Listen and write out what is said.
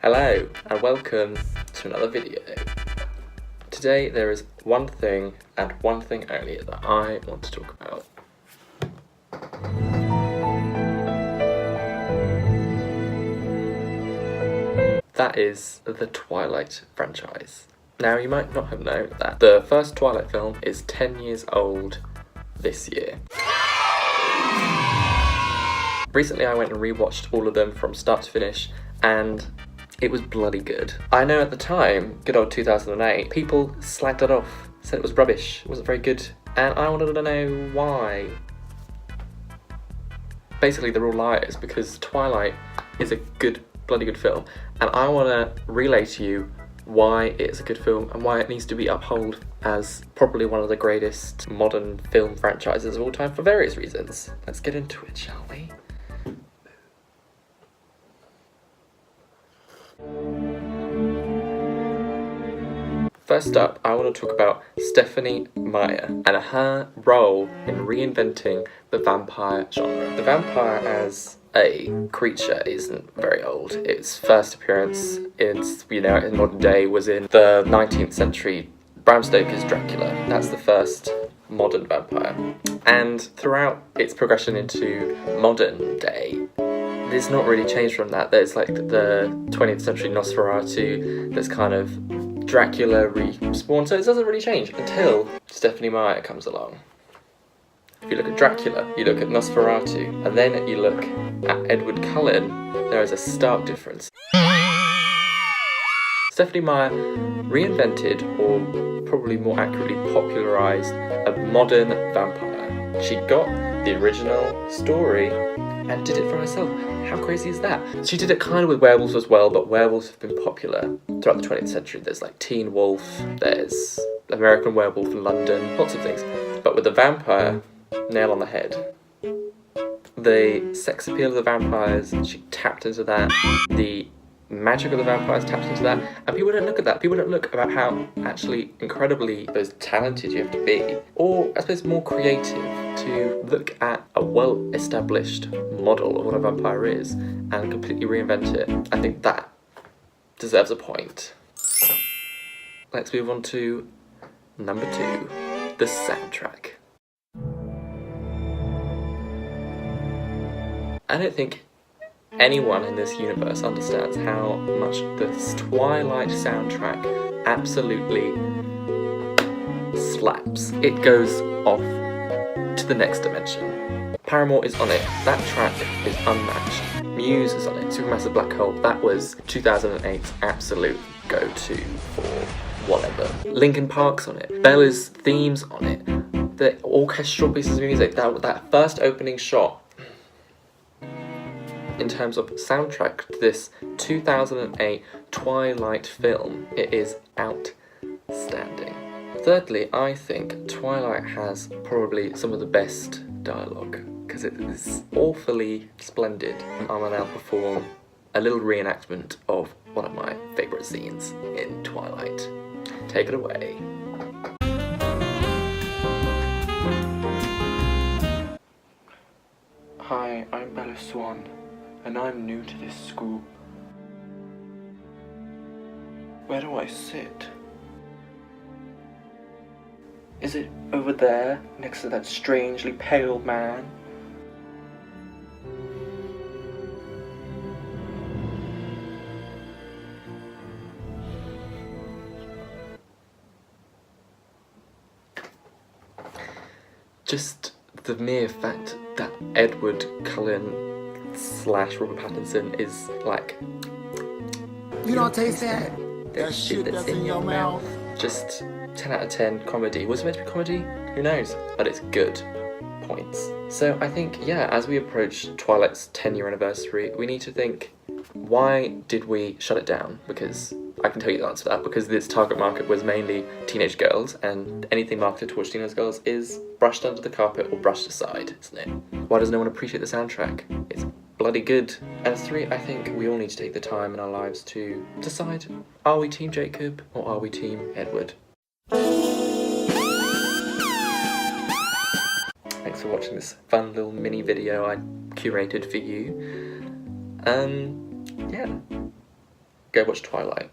Hello and welcome to another video. Today there is one thing and one thing only that I want to talk about. That is the Twilight franchise. Now you might not have known that the first Twilight film is 10 years old this year. Recently I went and rewatched all of them from start to finish and it was bloody good. I know at the time, good old 2008, people slagged it off, said it was rubbish, it wasn't very good, and I wanted to know why. Basically they're all liars because Twilight is a bloody good film, and I want to relay to you why it's a good film and why it needs to be upheld as probably one of the greatest modern film franchises of all time for various reasons. Let's get into it, shall we? First up, I want to talk about Stephenie Meyer and her role in reinventing the vampire genre. The vampire as a creature isn't very old. Its first appearance in modern day was in the 19th century Bram Stoker's Dracula. That's the first modern vampire. And throughout its progression into modern day, there's not really changed from that. There's like the 20th century Nosferatu, there's kind of Dracula respawn, so it doesn't really change until Stephenie Meyer comes along. If you look at Dracula, you look at Nosferatu, and then you look at Edward Cullen, there is a stark difference. Stephenie Meyer reinvented, or probably more accurately popularised, a modern vampire. She got the original story and did it for herself. How crazy is that? She did it kind of with werewolves as well, but werewolves have been popular throughout the 20th century. There's like Teen Wolf, there's American Werewolf in London, lots of things. But with the vampire, nail on the head. The sex appeal of the vampires, she tapped into that. The magic of the vampires tapped into that. And people don't look at that. People don't look about how actually incredibly talented you have to be, or I suppose more creative, to look at a well-established model of what a vampire is and completely reinvent it. I think that deserves a point. Let's move on to number 2, the soundtrack. I don't think anyone in this universe understands how much this Twilight soundtrack absolutely slaps. It goes off to the next dimension. Paramore is on it. That track is unmatched. Muse is on it. Supermassive Black Hole. That was 2008's absolute go-to for whatever. Linkin Park's on it. Bella's theme's on it. The orchestral pieces of music. That first opening shot. In terms of soundtrack to this 2008 Twilight film, it is outstanding. Thirdly, I think Twilight has probably some of the best dialogue, because it is awfully splendid. I'm gonna now perform a little reenactment of one of my favourite scenes in Twilight. Take it away. Hi, I'm Bella Swan, and I'm new to this school. Where do I sit? Is it over there, next to that strangely pale man? Just the mere fact that Edward Cullen / Robert Pattinson is like, you don't taste that? That shit that's in your mouth. Just 10 out of 10 comedy. Was it meant to be comedy? Who knows? But it's good. Points. So I think, yeah, as we approach Twilight's 10-year anniversary, we need to think, why did we shut it down? Because I can tell you the answer to that, because this target market was mainly teenage girls, and anything marketed towards teenage girls is brushed under the carpet or brushed aside, isn't it? Why does no one appreciate the soundtrack? It's bloody good. And 3, I think we all need to take the time in our lives to decide, are we Team Jacob or are we Team Edward? Thanks for watching this fun little mini video I curated for you. Yeah. go watch Twilight.